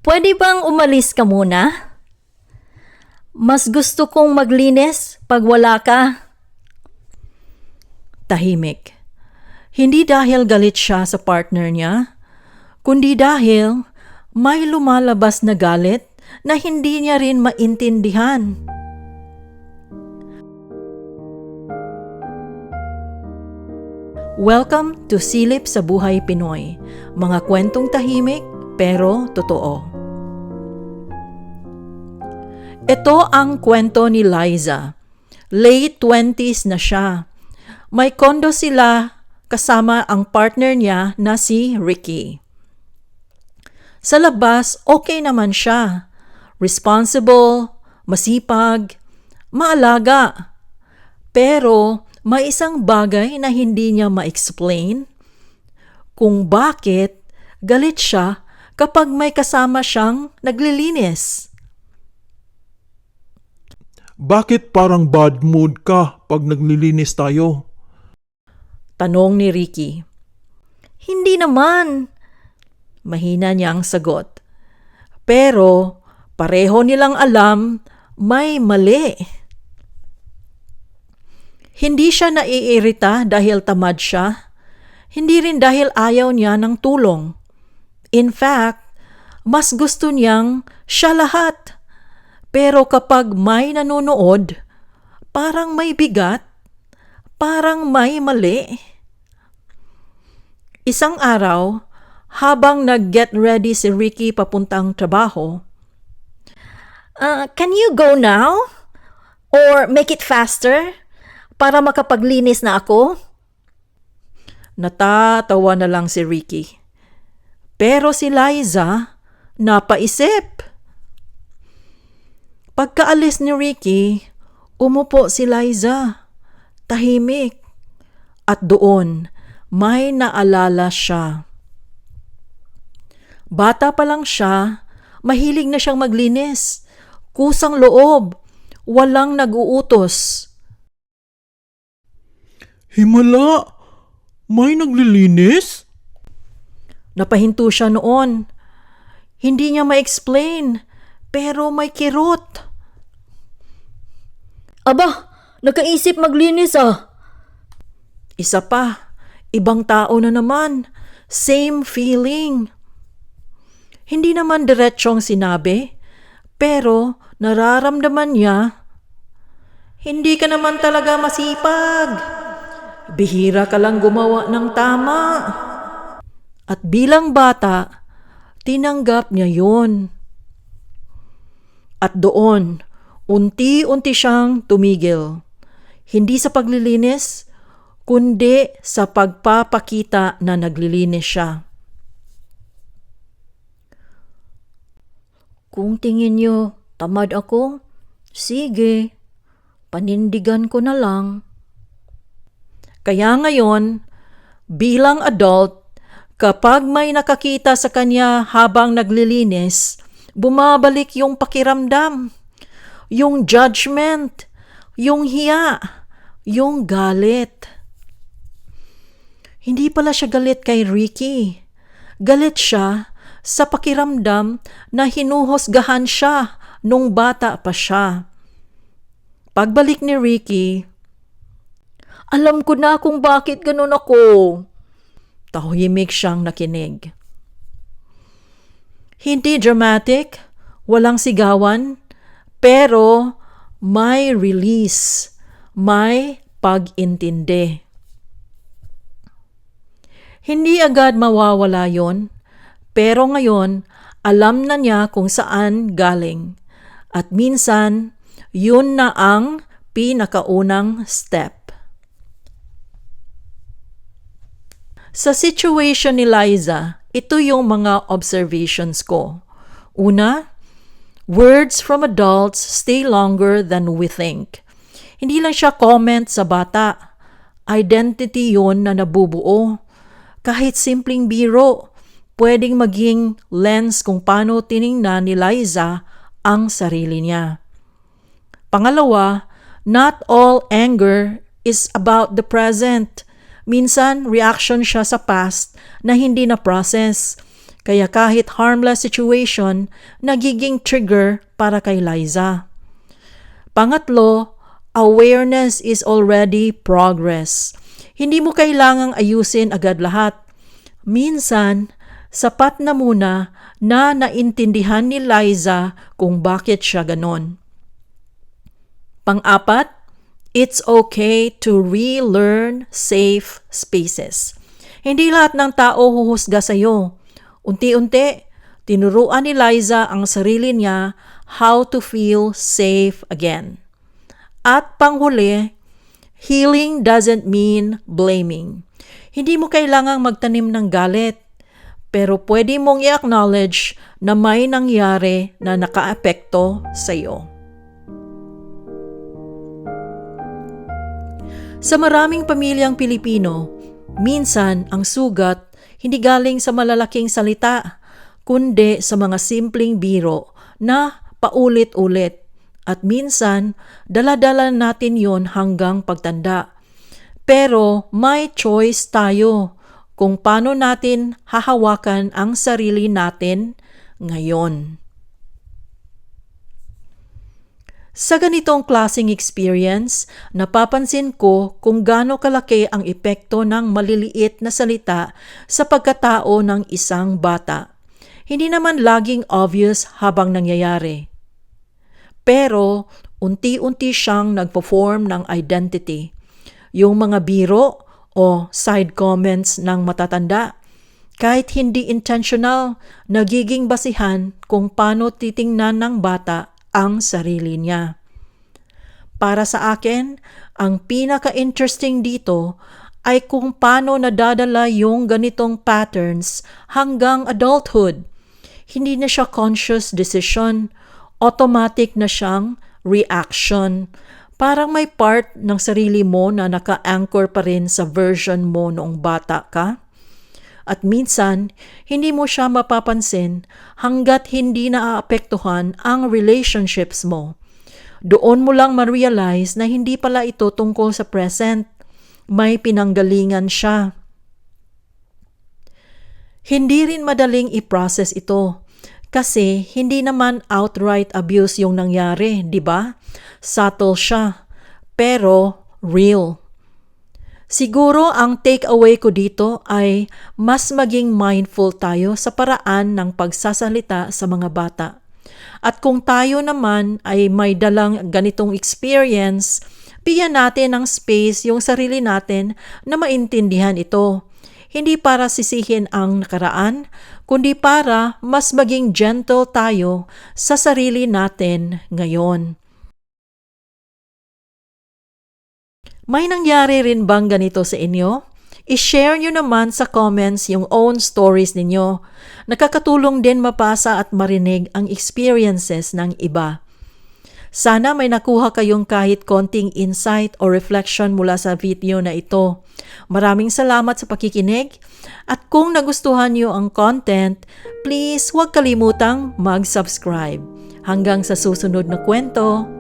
Pwede bang umalis ka muna? Mas gusto kong maglinis pag wala ka. Tahimik. Hindi dahil galit siya sa partner niya, kundi dahil may lumalabas na galit na hindi niya rin maintindihan. Welcome to Silip sa Buhay Pinoy, mga kwentong tahimik pero totoo. Ito ang kwento ni Liza. Late 20s na siya. May kondo sila kasama ang partner niya na si Ricky. Sa labas, okay naman siya. Responsible, masipag, maalaga. Pero may isang bagay na hindi niya ma-explain kung bakit galit siya kapag may kasama siyang naglilinis. Bakit parang bad mood ka pag naglilinis tayo? Tanong ni Ricky. Hindi naman. Mahina niyang sagot. Pero pareho nilang alam may mali. Hindi siya naiirita dahil tamad siya. Hindi rin dahil ayaw niya ng tulong. In fact, mas gusto niyang siya lahat. Pero kapag may nanonood, parang may bigat, parang may mali. Isang araw, habang nag-get ready si Ricky papuntang trabaho, Can you go now? Or make it faster? Para makapaglinis na ako? natatawa na lang si Ricky. Pero si Liza, napaisip. Pagkaalis ni Ricky, umupo si Liza, tahimik. At doon, may naalala siya. Bata pa lang siya, mahilig na siyang maglinis. Kusang loob, walang nag-uutos. Himala! May naglilinis? Napahinto siya noon. Hindi niya ma-explain, pero may kirot. Aba, nakaisip maglinis ah. Isa pa, ibang tao na naman. Same feeling. Hindi naman diretsong sinabi, pero nararamdaman niya, hindi ka naman talaga masipag. Bihira ka lang gumawa ng tama. At bilang bata, tinanggap niya yun. At doon, unti-unti siyang tumigil. Hindi sa paglilinis, kundi sa pagpapakita na naglilinis siya. Kung tingin niyo tamad ako, sige, panindigan ko na lang. Kaya ngayon, bilang adult, kapag may nakakita sa kanya habang naglilinis, bumabalik yung pakiramdam, yung judgment, yung hiya, yung galit. Hindi pala siya galit kay Ricky. Galit siya sa pakiramdam na hinuhusgahan siya nung bata pa siya. Pagbalik ni Ricky, Alam ko na kung bakit ganun ako. tahimik siyang nakinig. Hindi dramatic, walang sigawan, pero may release, may pag-intindi. Hindi agad mawawala yon, pero ngayon alam na niya kung saan galing. At minsan, yun na ang pinakaunang step. Sa situation ni Liza, ito yung mga observations ko. Una, words from adults stay longer than we think. Hindi lang siya comment sa bata. Identity yun na nabubuo. Kahit simpleng biro, pwedeng maging lens kung paano tiningnan ni Liza ang sarili niya. Pangalawa, not all anger is about the present. Minsan, reaction siya sa past na hindi na-process. Kaya kahit harmless situation, nagiging trigger para kay Liza. Pangatlo, awareness is already progress. Hindi mo kailangang ayusin agad lahat. Minsan, sapat na muna na naintindihan ni Liza kung bakit siya ganon. Pang-apat, it's okay to relearn safe spaces. Hindi lahat ng tao huhusga sa'yo. Unti-unti, tinuruan ni Liza ang sarili niya how to feel safe again. At panghuli, healing doesn't mean blaming. Hindi mo kailangang magtanim ng galit, pero pwede mong i-acknowledge na may nangyari na nakaapekto sa iyo. Sa maraming pamilyang Pilipino, minsan ang sugat hindi galing sa malalaking salita, kundi sa mga simpleng biro na paulit-ulit. At minsan, dala-dala natin yon hanggang pagtanda. Pero may choice tayo kung paano natin hahawakan ang sarili natin ngayon. Sa ganitong klaseng experience, napapansin ko kung gaano kalaki ang epekto ng maliliit na salita sa pagkatao ng isang bata. Hindi naman laging obvious habang nangyayari. Pero unti-unti siyang nagpo-form ng identity. Yung mga biro o side comments ng matatanda, kahit hindi intentional, nagiging basihan kung paano titingnan ng bata ang sarili niya. Para sa akin, ang pinaka-interesting dito ay kung paano nadadala yung ganitong patterns hanggang adulthood. Hindi na siya conscious decision, automatic na siyang reaction. Parang may part ng sarili mo na naka-anchor pa rin sa version mo noong bata ka. At minsan, hindi mo siya mapapansin hanggat hindi naaapektuhan ang relationships mo. Doon mo lang ma-realize na hindi pala ito tungkol sa present. May pinanggalingan siya. Hindi rin madaling i-process ito. Kasi hindi naman outright abuse yung nangyari, di ba? Subtle siya, pero real. Siguro ang takeaway ko dito ay mas maging mindful tayo sa paraan ng pagsasalita sa mga bata. At kung tayo naman ay may dalang ganitong experience, bigyan natin ng space yung sarili natin na maintindihan ito. Hindi para sisihin ang nakaraan, kundi para mas maging gentle tayo sa sarili natin ngayon. May nangyari rin bang ganito sa inyo? I-share nyo naman sa comments yung own stories ninyo. Nakakatulong din mapasa at marinig ang experiences ng iba. Sana may nakuha kayong kahit konting insight o reflection mula sa video na ito. Maraming salamat sa pakikinig at kung nagustuhan nyo ang content, please huwag kalimutang mag-subscribe. Hanggang sa susunod na kwento.